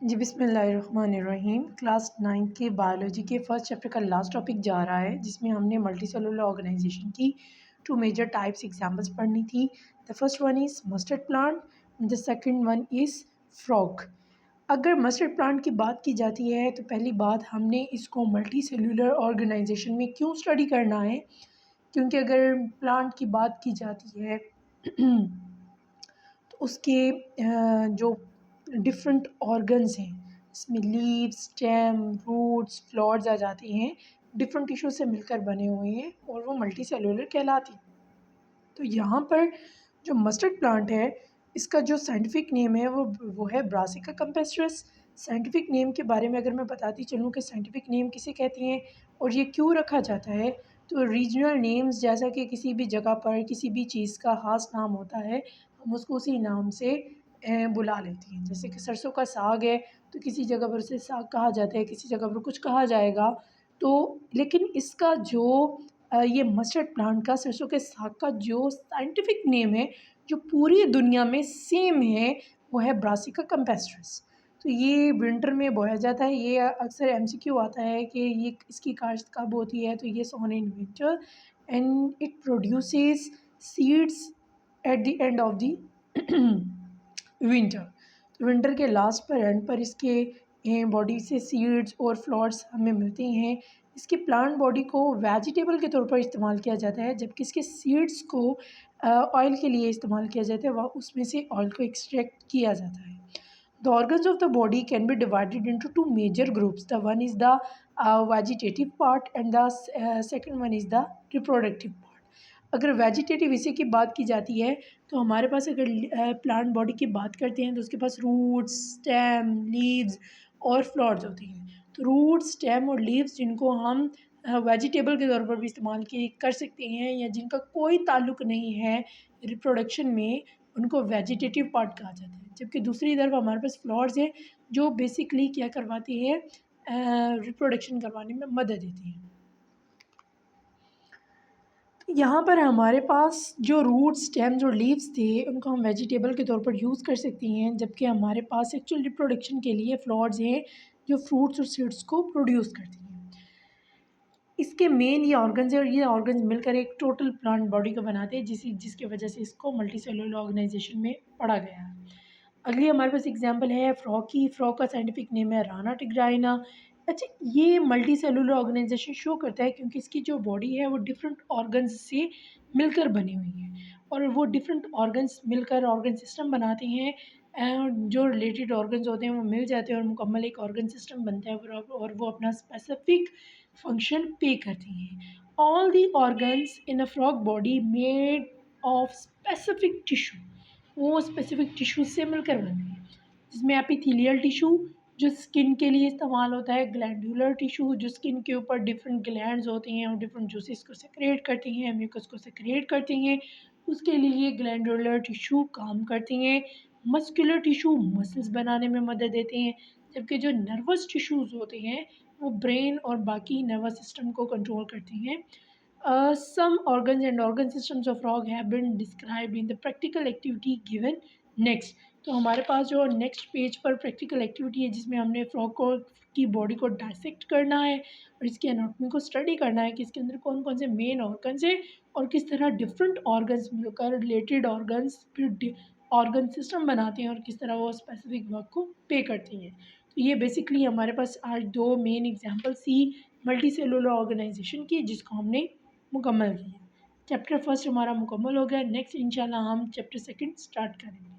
जी बिस्मिल्लाहिर्रहमानिर्रहीम। क्लास 9 के बायोलॉजी के फर्स्ट चैप्टर का लास्ट टॉपिक जा रहा है, जिसमें हमने मल्टी सेलुलर ऑर्गेनाइजेशन की टू मेजर टाइप्स एग्जांपल्स पढ़नी थी। The first one is mustard plant, the second one is frog. अगर मस्टर्ड प्लांट की बात की जाती है तो पहली बात हमने इसको मल्टी सेलुलर ऑर्गेनाइजेशन में क्यों स्टडी करना है, क्योंकि अगर प्लांट की बात की जाती है तो उसके जो डिफरेंट ऑर्गन्स हैं, इसमें लीव्स, स्टेम, रूट्स, फ्लावर्स आ जाते हैं, डिफरेंट टिश्यू से मिलकर बने हुए हैं और वो मल्टी सेलुलर कहलाती हैं। तो यहाँ पर जो मस्टर्ड प्लांट है, इसका जो साइंटिफिक नेम है वो है ब्रासिका कैम्पेस्ट्रस। साइंटिफिक नेम के बारे में अगर मैं बताती चलूँ कि साइंटिफिक नेम किसे कहते हैं और ये क्यों रखा जाता है, तो रीजनल नेम्स, जैसा कि किसी भी जगह पर किसी भी चीज़ का ख़ास नाम होता है, हम उसको उसी नाम से बुला लेते हैं। जैसे कि सरसों का साग है तो किसी जगह पर उसे साग कहा जाता है, किसी जगह पर कुछ कहा जाएगा। तो लेकिन इसका जो ये मस्टर्ड प्लांट का, सरसों के साग का जो साइंटिफिक नेम है, जो पूरी दुनिया में सेम है, वो है ब्रासिका कैम्पेस्ट्रस। तो ये विंटर में बोया जाता है। ये अक्सर एमसीक्यू आता है कि ये इसकी काश्त कब होती है, तो ये sown in winter and it produces seeds at the end of the winter. तो विंटर के लास्ट पर एंड पर इसके बॉडी से सीड्स और फ्लावर्स हमें मिलते हैं। इसकी प्लांट बॉडी को वेजिटेबल के तौर पर इस्तेमाल किया जाता है, जबकि इसके सीड्स को ऑयल के लिए इस्तेमाल किया जाता है, वह उसमें से ऑयल को एक्सट्रैक्ट किया जाता है। The organs of the body can be divided into two major groups. The one is the vegetative part and the second one is the reproductive part. अगर वेजिटेटिव हिस्से की बात की जाती है तो हमारे पास, अगर प्लांट बॉडी की बात करते हैं तो उसके पास रूट्स, स्टेम, लीव्स और फ्लावर्स होती हैं। तो रूट्स, स्टेम और लीव्स जिनको हम वेजिटेबल के तौर पर भी इस्तेमाल कर सकते हैं, या जिनका कोई ताल्लुक़ नहीं है रिप्रोडक्शन में, उनको वेजिटेटिव पार्ट कहा जाता है। जबकि दूसरी तरफ हमारे पास फ्लावर्स हैं जो बेसिकली क्या करवाती है, रिप्रोडक्शन करवाने में मदद देती है। यहाँ पर हमारे पास जो रूट्स, स्टेम्स और लीव्स थे, उनको हम वेजिटेबल के तौर पर यूज़ कर सकती हैं, जबकि हमारे पास एक्चुअल रिप्रोडक्शन के लिए फ्लावर्स हैं जो फ्रूट्स और सीड्स को प्रोड्यूस करती हैं। इसके मेन ये ऑर्गन्स हैं और ये ऑर्गन्स मिलकर एक टोटल प्लांट बॉडी को बनाते हैं, जिसकी वजह से इसको मल्टी सेलुलर ऑर्गेनाइजेशन में पढ़ा गया है। अगली हमारे पास एग्जांपल है फ्रॉग की। फ्रॉग का साइंटिफिक नेम है राना टिग्राइना। अच्छा, ये मल्टी सेलुलर ऑर्गेनाइजेशन शो करता है क्योंकि इसकी जो बॉडी है वो डिफरेंट ऑर्गन्स से मिलकर बनी हुई है, और वो डिफरेंट ऑर्गन्स मिलकर ऑर्गन सिस्टम बनाते हैं। जो रिलेटेड ऑर्गन्स होते हैं वो मिल जाते हैं और मुकम्मल एक ऑर्गन सिस्टम बनता है, और वो अपना स्पेसिफिक फंक्शन पे करती हैं। All the organs in a frog body made of specific tissue, वो स्पेसिफिक टिश्यू से मिलकर बनती है, जिसमें एपिथेलियल टिश्यू जो स्किन के लिए इस्तेमाल होता है, ग्लैंडुलर टिश्यू जो स्किन के ऊपर डिफरेंट ग्लैंड्स होती हैं और डिफरेंट जूसेस को सेक्रेट करती हैं, म्यूकस को सेक्रेट करती हैं, उसके लिए ग्लैंडुलर टिश्यू काम करती हैं। मस्कुलर टिश्यू मसल्स बनाने में मदद देते हैं, जबकि जो नर्वस टिश्यूज़ होते हैं वो ब्रेन और बाकी नर्वस सिस्टम को कंट्रोल करती हैं। Some organs and organ systems of frog have been described in the practical activity given next. तो हमारे पास जो नेक्स्ट पेज पर प्रैक्टिकल एक्टिविटी है, जिसमें हमने फ्रॉग को की बॉडी को डायसेक्ट करना है और इसकी एनाटॉमी को स्टडी करना है कि इसके अंदर कौन कौन से मेन ऑर्गन्स हैं और किस तरह डिफरेंट ऑर्गन्स मिलकर रिलेटेड ऑर्गन्स फिर ऑर्गन सिस्टम बनाते हैं और किस तरह वो स्पेसिफिक वर्क को पे करती हैं। तो ये बेसिकली हमारे पास आज दो मेन एग्जाम्पल्स थी मल्टी सेलुलर ऑर्गेनाइजेशन की, जिसको हमने मुकम्मल किया। चैप्टर फर्स्ट हमारा मुकम्मल हो गया। नेक्स्ट इंशाल्लाह हम चैप्टर सेकंड स्टार्ट करेंगे।